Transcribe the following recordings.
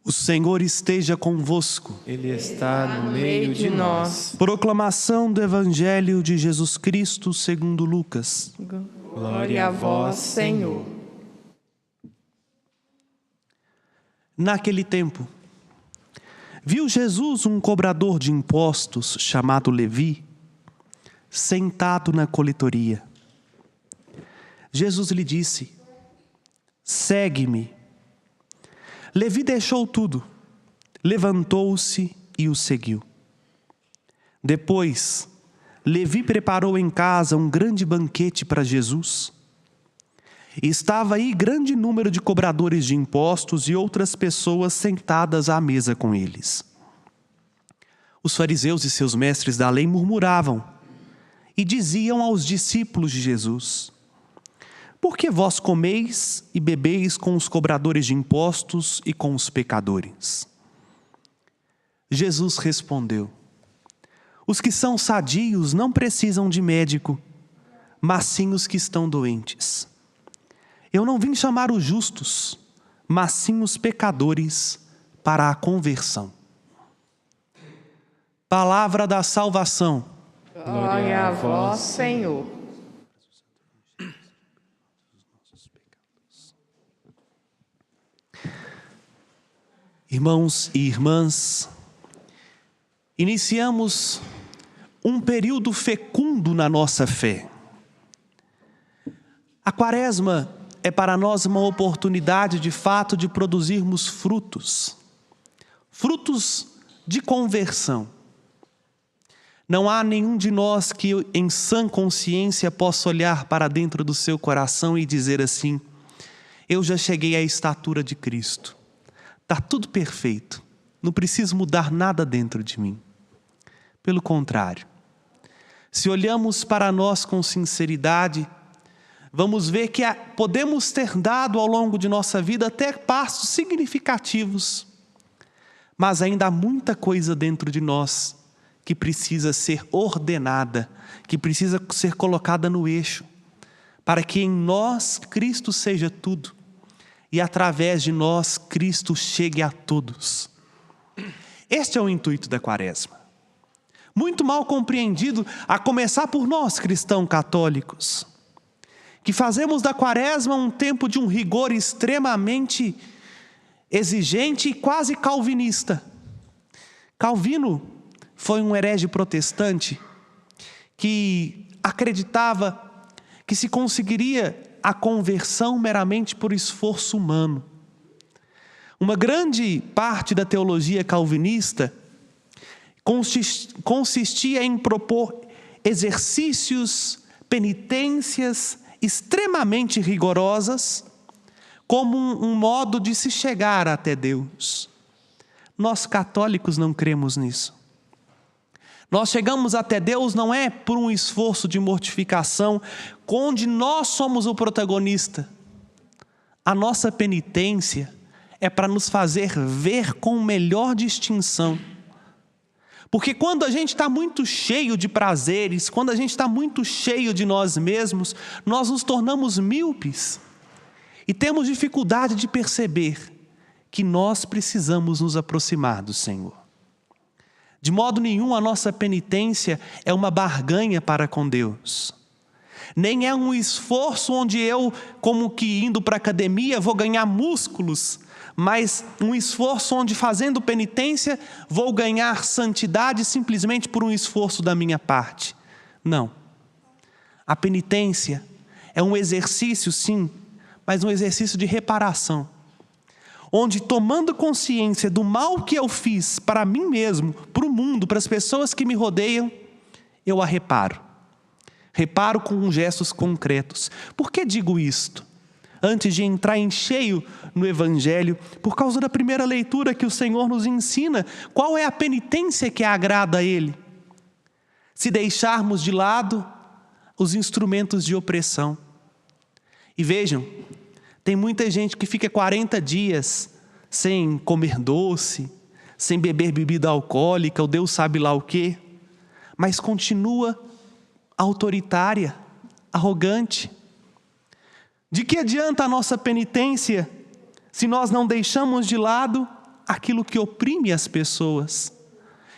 O Senhor esteja convosco. Ele está no meio de nós. Proclamação do Evangelho de Jesus Cristo segundo Lucas. Glória a vós, Senhor. Naquele tempo, viu Jesus um cobrador de impostos chamado Levi, sentado na coletoria. Jesus lhe disse: segue-me. Levi deixou tudo, levantou-se e o seguiu. Depois, Levi preparou em casa um grande banquete para Jesus. Estava aí grande número de cobradores de impostos e outras pessoas sentadas à mesa com eles. Os fariseus e seus mestres da lei murmuravam e diziam aos discípulos de Jesus: por que vós comeis e bebeis com os cobradores de impostos e com os pecadores? Jesus respondeu: os que são sadios não precisam de médico, mas sim os que estão doentes. Eu não vim chamar os justos, mas sim os pecadores para a conversão. Palavra da salvação. Glória a vós, Senhor. Irmãos e irmãs, iniciamos um período fecundo na nossa fé. A Quaresma é para nós uma oportunidade de fato de produzirmos frutos de conversão. Não há nenhum de nós que em sã consciência possa olhar para dentro do seu coração e dizer assim: eu já cheguei à estatura de Cristo. Está tudo perfeito, não preciso mudar nada dentro de mim. Pelo contrário, se olhamos para nós com sinceridade, vamos ver que podemos ter dado ao longo de nossa vida até passos significativos, mas ainda há muita coisa dentro de nós que precisa ser ordenada, que precisa ser colocada no eixo, para que em nós Cristo seja tudo. E através de nós, Cristo chegue a todos. Este é o intuito da Quaresma. Muito mal compreendido, a começar por nós, cristãos católicos, que fazemos da Quaresma um tempo de um rigor extremamente exigente e quase calvinista. Calvino foi um herege protestante que acreditava que se conseguiria a conversão meramente por esforço humano. Uma grande parte da teologia calvinista consistia em propor exercícios, penitências extremamente rigorosas como um modo de se chegar até Deus. Nós católicos não cremos nisso. Nós chegamos até Deus não é por um esforço de mortificação, onde nós somos o protagonista. A nossa penitência é para nos fazer ver com melhor distinção. Porque quando a gente está muito cheio de prazeres, quando a gente está muito cheio de nós mesmos, nós nos tornamos míopes e temos dificuldade de perceber que nós precisamos nos aproximar do Senhor. De modo nenhum a nossa penitência é uma barganha para com Deus. Nem é um esforço onde eu, como que indo para a academia, vou ganhar músculos, mas um esforço onde fazendo penitência vou ganhar santidade simplesmente por um esforço da minha parte. Não. A penitência é um exercício, sim, mas um exercício de reparação. Onde, tomando consciência do mal que eu fiz para mim mesmo, para o mundo, para as pessoas que me rodeiam, eu a reparo. Reparo com gestos concretos. Por que digo isto? Antes de entrar em cheio no Evangelho, por causa da primeira leitura que o Senhor nos ensina, qual é a penitência que agrada a Ele? Se deixarmos de lado os instrumentos de opressão. E vejam, tem muita gente que fica 40 dias sem comer doce, sem beber bebida alcoólica, ou Deus sabe lá o quê, mas continua autoritária, arrogante. De que adianta a nossa penitência se nós não deixamos de lado aquilo que oprime as pessoas,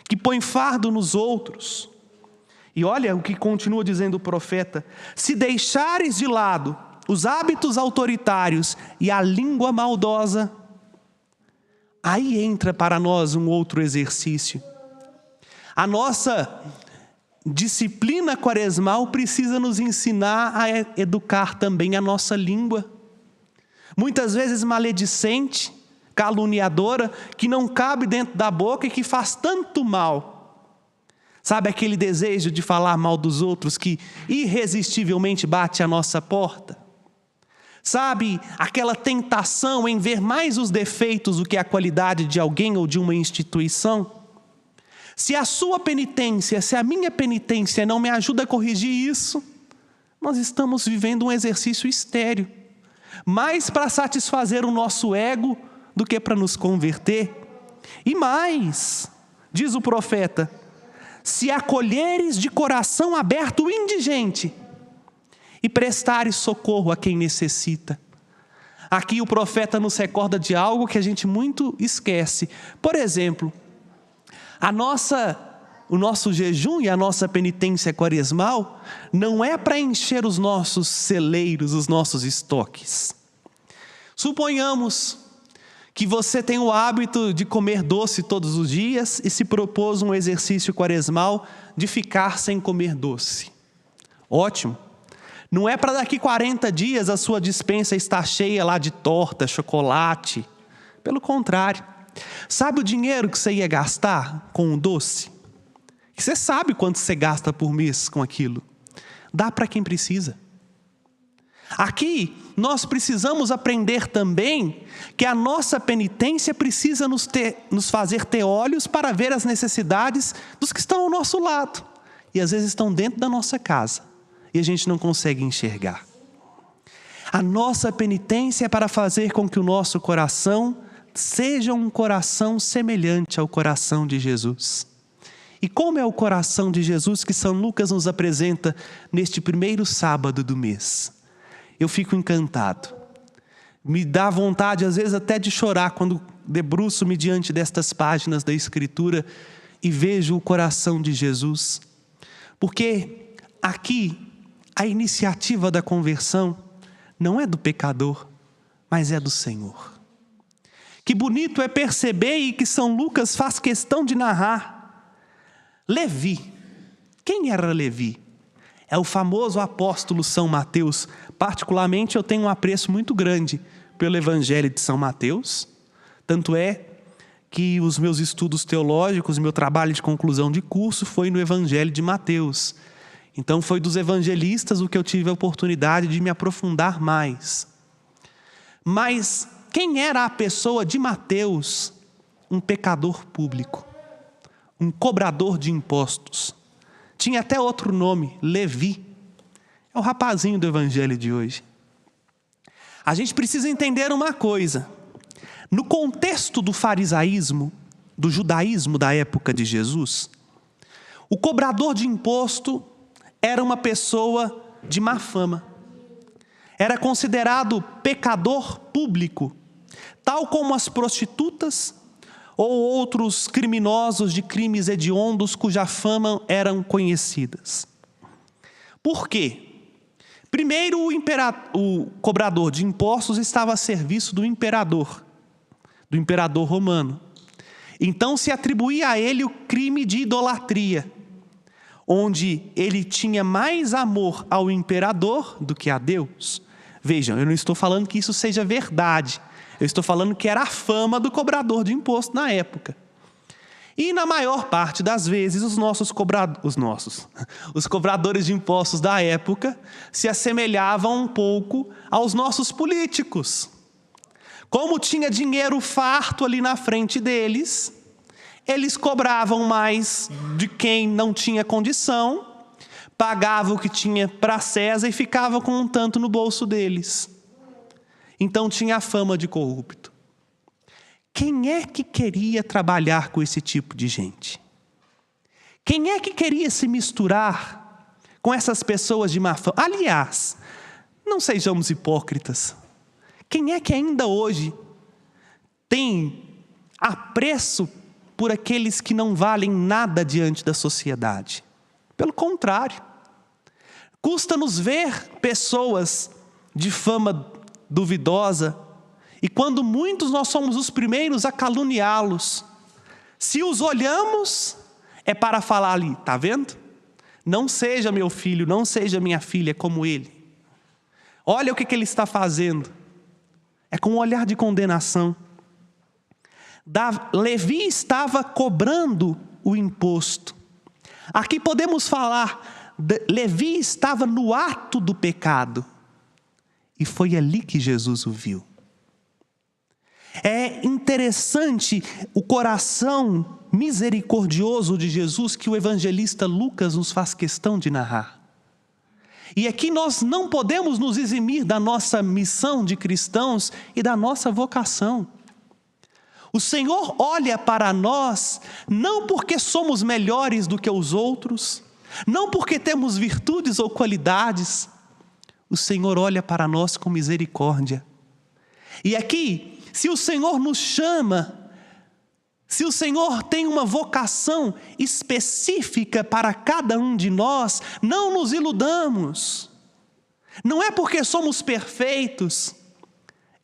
que põe fardo nos outros. E olha o que continua dizendo o profeta: se deixares de lado os hábitos autoritários e a língua maldosa, aí entra para nós um outro exercício. A nossa disciplina quaresmal precisa nos ensinar a educar também a nossa língua. Muitas vezes maledicente, caluniadora, que não cabe dentro da boca e que faz tanto mal. Sabe aquele desejo de falar mal dos outros que irresistivelmente bate à nossa porta? Sabe aquela tentação em ver mais os defeitos do que a qualidade de alguém ou de uma instituição? Se a sua penitência, se a minha penitência não me ajuda a corrigir isso, nós estamos vivendo um exercício estéril, mais para satisfazer o nosso ego do que para nos converter. E mais, diz o profeta: se acolheres de coração aberto o indigente e prestares socorro a quem necessita. Aqui o profeta nos recorda de algo que a gente muito esquece. Por exemplo, o nosso jejum e a nossa penitência quaresmal não é para encher os nossos celeiros, os nossos estoques. Suponhamos que você tem o hábito de comer doce todos os dias e se propôs um exercício quaresmal de ficar sem comer doce. Ótimo. Não é para daqui 40 dias a sua despensa estar cheia lá de torta, chocolate. Pelo contrário. Sabe o dinheiro que você ia gastar com o doce? Você sabe quanto você gasta por mês com aquilo. Dá para quem precisa. Aqui, nós precisamos aprender também que a nossa penitência precisa nos fazer ter olhos para ver as necessidades dos que estão ao nosso lado. E às vezes estão dentro da nossa casa. E a gente não consegue enxergar. A nossa penitência é para fazer com que o nosso coração seja um coração semelhante ao coração de Jesus. E como é o coração de Jesus que São Lucas nos apresenta neste primeiro sábado do mês? Eu fico encantado. Me dá vontade, às vezes, até de chorar quando debruço-me diante destas páginas da Escritura e vejo o coração de Jesus. Porque aqui a iniciativa da conversão não é do pecador, mas é do Senhor. Que bonito é perceber e que São Lucas faz questão de narrar. Levi. Quem era Levi? É o famoso apóstolo São Mateus. Particularmente eu tenho um apreço muito grande pelo Evangelho de São Mateus. Tanto é que os meus estudos teológicos, meu trabalho de conclusão de curso foi no Evangelho de Mateus. Então foi dos evangelistas o que eu tive a oportunidade de me aprofundar mais. Mas quem era a pessoa de Mateus? Um pecador público, um cobrador de impostos. Tinha até outro nome, Levi. É o rapazinho do evangelho de hoje. A gente precisa entender uma coisa. No contexto do farisaísmo, do judaísmo da época de Jesus, o cobrador de imposto era uma pessoa de má fama. Era considerado pecador público, tal como as prostitutas ou outros criminosos de crimes hediondos cuja fama eram conhecidas. Por quê? Primeiro, o cobrador de impostos estava a serviço do imperador romano. Então se atribuía a ele o crime de idolatria, onde ele tinha mais amor ao imperador do que a Deus. Vejam, eu não estou falando que isso seja verdade. Eu estou falando que era a fama do cobrador de imposto na época. E na maior parte das vezes, os cobradores de impostos da época se assemelhavam um pouco aos nossos políticos. Como tinha dinheiro farto ali na frente deles, eles cobravam mais de quem não tinha condição, pagavam o que tinha para César e ficavam com um tanto no bolso deles. Então tinha a fama de corrupto. Quem é que queria trabalhar com esse tipo de gente? Quem é que queria se misturar com essas pessoas de má fama? Aliás, não sejamos hipócritas. Quem é que ainda hoje tem apreço por aqueles que não valem nada diante da sociedade. Pelo contrário, custa-nos ver pessoas de fama duvidosa, e quando muitos nós somos os primeiros a caluniá-los. Se os olhamos, é para falar ali, está vendo? Não seja meu filho, não seja minha filha como ele. Olha o que ele está fazendo. É com um olhar de condenação. Levi estava cobrando o imposto. Aqui podemos falar, Levi estava no ato do pecado. E foi ali que Jesus o viu. É interessante o coração misericordioso de Jesus que o evangelista Lucas nos faz questão de narrar. E aqui nós não podemos nos eximir da nossa missão de cristãos e da nossa vocação. O Senhor olha para nós não porque somos melhores do que os outros, não porque temos virtudes ou qualidades. O Senhor olha para nós com misericórdia. E aqui, se o Senhor nos chama, se o Senhor tem uma vocação específica para cada um de nós, não nos iludamos. Não é porque somos perfeitos,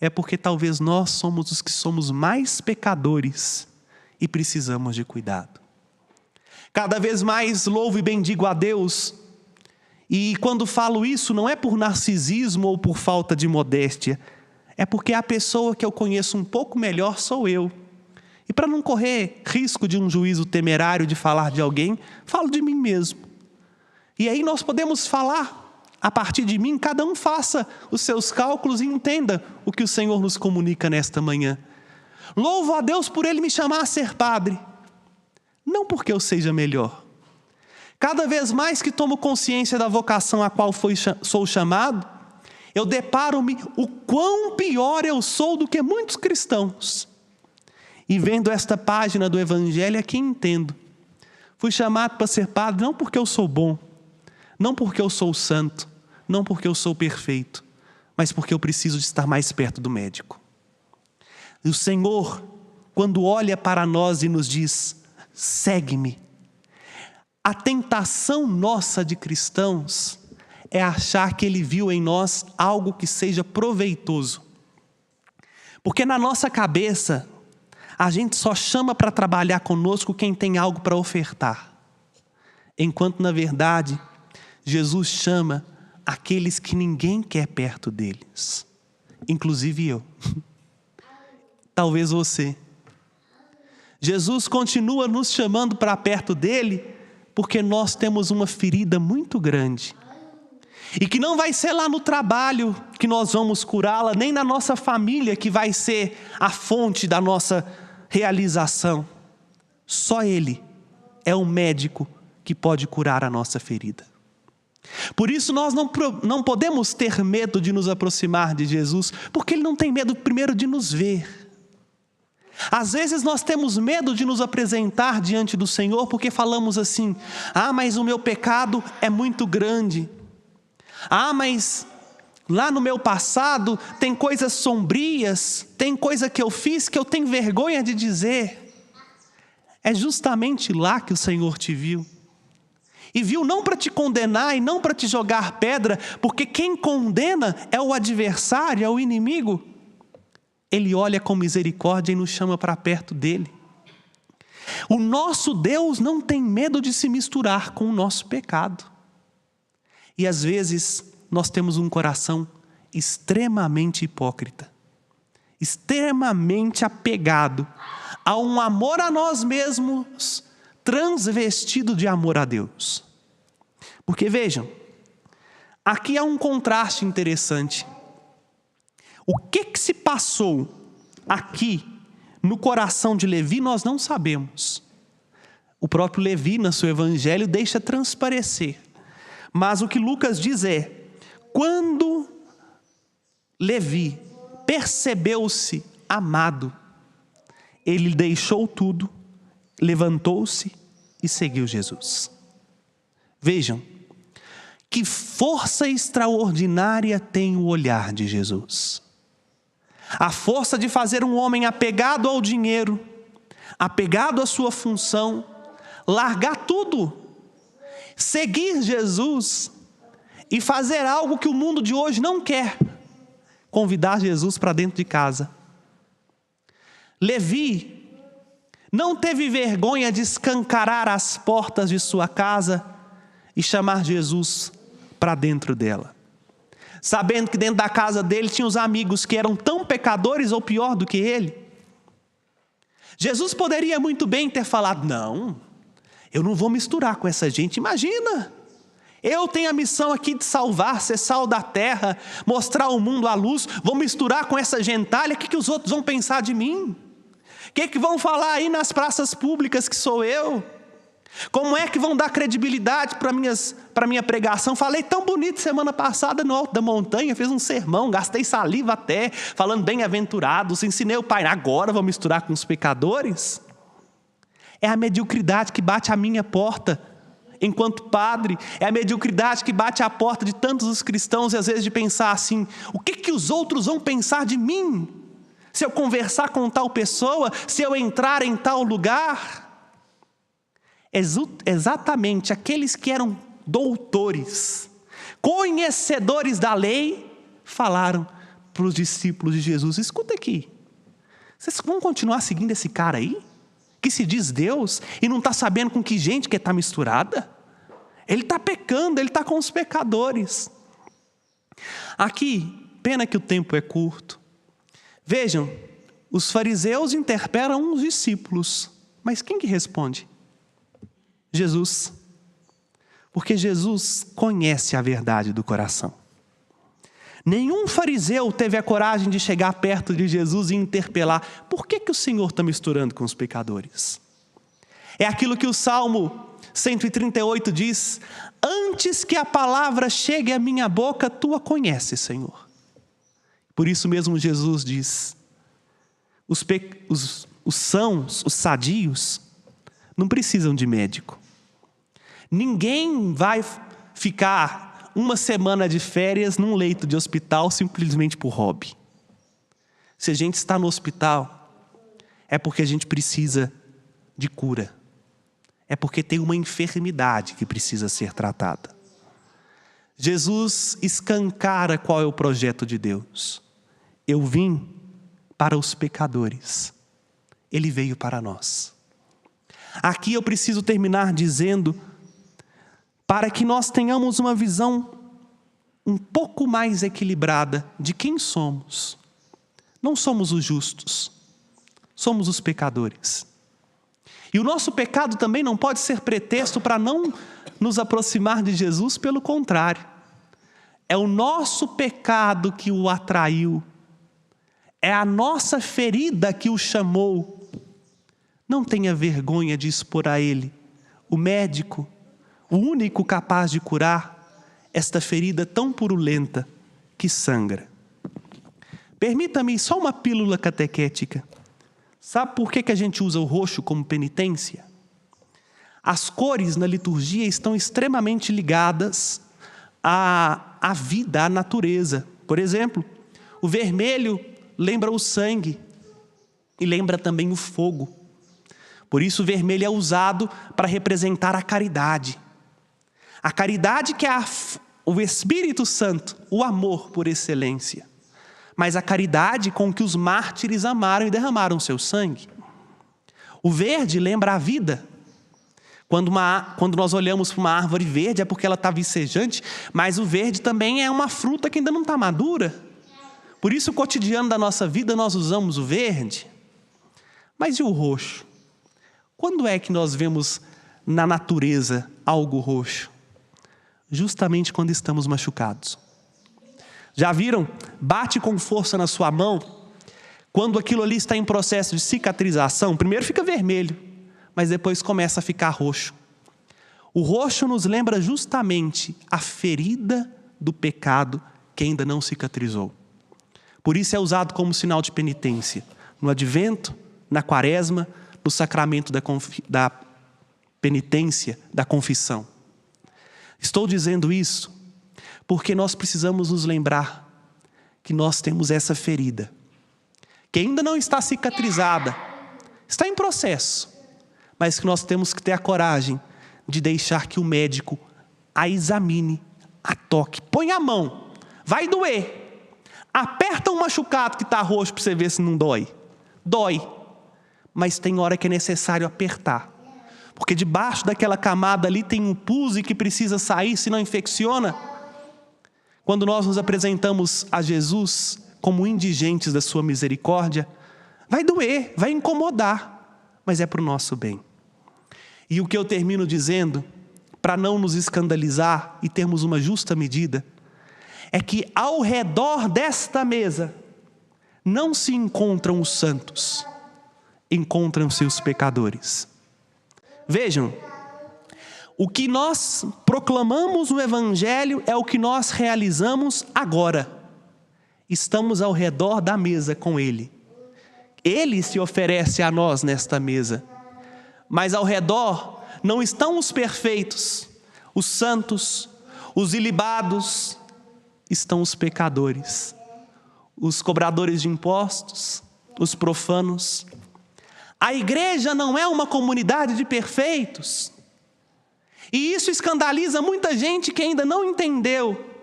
é porque talvez nós somos os que somos mais pecadores e precisamos de cuidado. Cada vez mais louvo e bendigo a Deus. E quando falo isso, não é por narcisismo ou por falta de modéstia, é porque a pessoa que eu conheço um pouco melhor sou eu. E para não correr risco de um juízo temerário de falar de alguém, falo de mim mesmo. E aí nós podemos falar a partir de mim, cada um faça os seus cálculos e entenda o que o Senhor nos comunica nesta manhã. Louvo a Deus por Ele me chamar a ser padre, não porque eu seja melhor. Cada vez mais que tomo consciência da vocação a qual sou chamado, eu deparo-me o quão pior eu sou do que muitos cristãos. E vendo esta página do Evangelho é que entendo. Fui chamado para ser padre não porque eu sou bom, não porque eu sou santo, não porque eu sou perfeito, mas porque eu preciso de estar mais perto do médico. E o Senhor, quando olha para nós e nos diz, segue-me, a tentação nossa de cristãos é achar que Ele viu em nós algo que seja proveitoso. Porque na nossa cabeça, a gente só chama para trabalhar conosco quem tem algo para ofertar. Enquanto, na verdade, Jesus chama aqueles que ninguém quer perto deles. Inclusive eu. Talvez você. Jesus continua nos chamando para perto dele porque nós temos uma ferida muito grande. E que não vai ser lá no trabalho que nós vamos curá-la, nem na nossa família que vai ser a fonte da nossa realização. Só Ele é o médico que pode curar a nossa ferida. Por isso nós não podemos ter medo de nos aproximar de Jesus, porque Ele não tem medo primeiro de nos ver. Às vezes nós temos medo de nos apresentar diante do Senhor, porque falamos assim, mas o meu pecado é muito grande. Mas lá no meu passado tem coisas sombrias, tem coisa que eu fiz que eu tenho vergonha de dizer. É justamente lá que o Senhor te viu. E viu não para te condenar e não para te jogar pedra, porque quem condena é o adversário, é o inimigo. Ele olha com misericórdia e nos chama para perto dele. O nosso Deus não tem medo de se misturar com o nosso pecado. E às vezes nós temos um coração extremamente hipócrita, extremamente apegado a um amor a nós mesmos, transvestido de amor a Deus. Porque vejam, aqui há um contraste interessante. O que se passou aqui no coração de Levi nós não sabemos. O próprio Levi, no seu evangelho, deixa transparecer. Mas o que Lucas diz é, quando Levi percebeu-se amado, ele deixou tudo, levantou-se e seguiu Jesus. Vejam, que força extraordinária tem o olhar de Jesus. A força de fazer um homem apegado ao dinheiro, apegado à sua função, largar tudo, seguir Jesus e fazer algo que o mundo de hoje não quer: convidar Jesus para dentro de casa. Levi não teve vergonha de escancarar as portas de sua casa e chamar Jesus para dentro dela, sabendo que dentro da casa dele tinha os amigos que eram tão pecadores ou pior do que ele. Jesus poderia muito bem ter falado: não, eu não vou misturar com essa gente. Imagina, eu tenho a missão aqui de salvar, ser sal da terra, mostrar ao mundo a luz. Vou misturar com essa gentalha, o que os outros vão pensar de mim? O que vão falar aí nas praças públicas que sou eu? Como é que vão dar credibilidade para minha pregação? Falei tão bonito semana passada no alto da montanha, fiz um sermão, gastei saliva até, falando bem-aventurados, ensinei o Pai. Agora vou misturar com os pecadores? É a mediocridade que bate à minha porta enquanto padre, é a mediocridade que bate à porta de tantos os cristãos, e às vezes de pensar assim: o que os outros vão pensar de mim? Se eu conversar com tal pessoa, se eu entrar em tal lugar? Exatamente aqueles que eram doutores, conhecedores da lei, falaram para os discípulos de Jesus: escuta aqui, vocês vão continuar seguindo esse cara aí? Que se diz Deus e não está sabendo com que gente que está misturada? Ele está pecando, ele está com os pecadores. Aqui, pena que o tempo é curto. Vejam, os fariseus interpelam os discípulos, mas quem que responde? Jesus. Porque Jesus conhece a verdade do coração. Nenhum fariseu teve a coragem de chegar perto de Jesus e interpelar: por que o Senhor está misturando com os pecadores? É aquilo que o Salmo 138 diz: antes que a palavra chegue à minha boca, tu a conheces, Senhor. Por isso mesmo Jesus diz: os sãos, os sadios, não precisam de médico. Ninguém vai ficar uma semana de férias num leito de hospital simplesmente por hobby. Se a gente está no hospital, é porque a gente precisa de cura. É porque tem uma enfermidade que precisa ser tratada. Jesus escancara qual é o projeto de Deus. Eu vim para os pecadores. Ele veio para nós. Aqui eu preciso terminar dizendo, para que nós tenhamos uma visão um pouco mais equilibrada de quem somos. Não somos os justos, somos os pecadores. E o nosso pecado também não pode ser pretexto para não nos aproximar de Jesus, pelo contrário. É o nosso pecado que o atraiu, é a nossa ferida que o chamou. Não tenha vergonha de expor a Ele, o médico, o único capaz de curar esta ferida tão purulenta que sangra. Permita-me só uma pílula catequética. Sabe por que a gente usa o roxo como penitência? As cores na liturgia estão extremamente ligadas à vida, à natureza. Por exemplo, o vermelho lembra o sangue e lembra também o fogo. Por isso o vermelho é usado para representar a caridade. A caridade que é o Espírito Santo, o amor por excelência. Mas a caridade com que os mártires amaram e derramaram seu sangue. O verde lembra a vida. Quando nós olhamos para uma árvore verde é porque ela está vicejante, mas o verde também é uma fruta que ainda não está madura. Por isso, o cotidiano da nossa vida, nós usamos o verde. Mas e o roxo? Quando é que nós vemos na natureza algo roxo? Justamente quando estamos machucados. Já viram? Bate com força na sua mão. Quando aquilo ali está em processo de cicatrização, primeiro fica vermelho, mas depois começa a ficar roxo. O roxo nos lembra justamente a ferida do pecado que ainda não cicatrizou. Por isso é usado como sinal de penitência. No advento, na quaresma, no sacramento da penitência, da confissão. Estou dizendo isso porque nós precisamos nos lembrar que nós temos essa ferida, que ainda não está cicatrizada, está em processo, mas que nós temos que ter a coragem de deixar que o médico a examine, a toque, põe a mão, vai doer. Aperta um machucado que está roxo para você ver se não dói. Dói, mas tem hora que é necessário apertar. Porque debaixo daquela camada ali tem um pus que precisa sair, senão infecciona. Quando nós nos apresentamos a Jesus como indigentes da sua misericórdia, vai doer, vai incomodar, mas é para o nosso bem. E o que eu termino dizendo, para não nos escandalizar e termos uma justa medida, é que ao redor desta mesa não se encontram os santos, encontram-se os pecadores. Vejam, o que nós proclamamos no Evangelho é o que nós realizamos agora. Estamos ao redor da mesa com Ele. Ele se oferece a nós nesta mesa. Mas ao redor não estão os perfeitos, os santos, os ilibados, estão os pecadores, os cobradores de impostos, os profanos. A igreja não é uma comunidade de perfeitos. E isso escandaliza muita gente que ainda não entendeu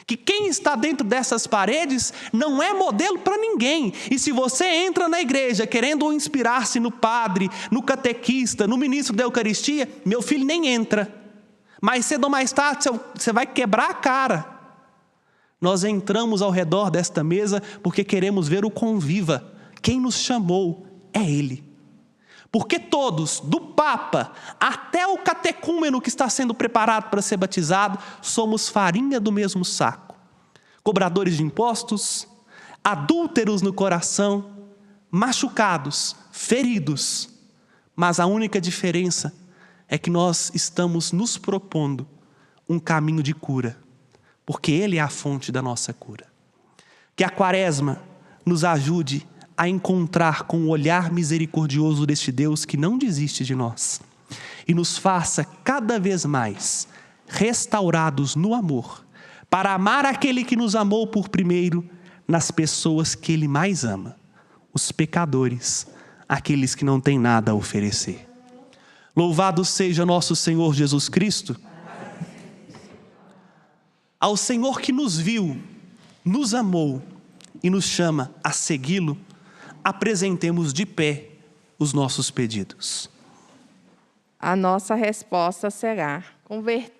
que quem está dentro dessas paredes não é modelo para ninguém. E se você entra na igreja querendo inspirar-se no padre, no catequista, no ministro da Eucaristia, meu filho, nem entra. Mais cedo ou mais tarde você vai quebrar a cara. Nós entramos ao redor desta mesa porque queremos ver o conviva. Quem nos chamou é Ele. Porque todos, do Papa até o catecúmeno que está sendo preparado para ser batizado, somos farinha do mesmo saco. Cobradores de impostos, adúlteros no coração, machucados, feridos. Mas a única diferença é que nós estamos nos propondo um caminho de cura, porque Ele é a fonte da nossa cura. Que a Quaresma nos ajude a encontrar com o olhar misericordioso deste Deus que não desiste de nós e nos faça cada vez mais restaurados no amor, para amar aquele que nos amou por primeiro nas pessoas que Ele mais ama, os pecadores, aqueles que não têm nada a oferecer. Louvado seja nosso Senhor Jesus Cristo. Ao Senhor que nos viu, nos amou e nos chama a segui-lo, apresentemos de pé os nossos pedidos. A nossa resposta será: converter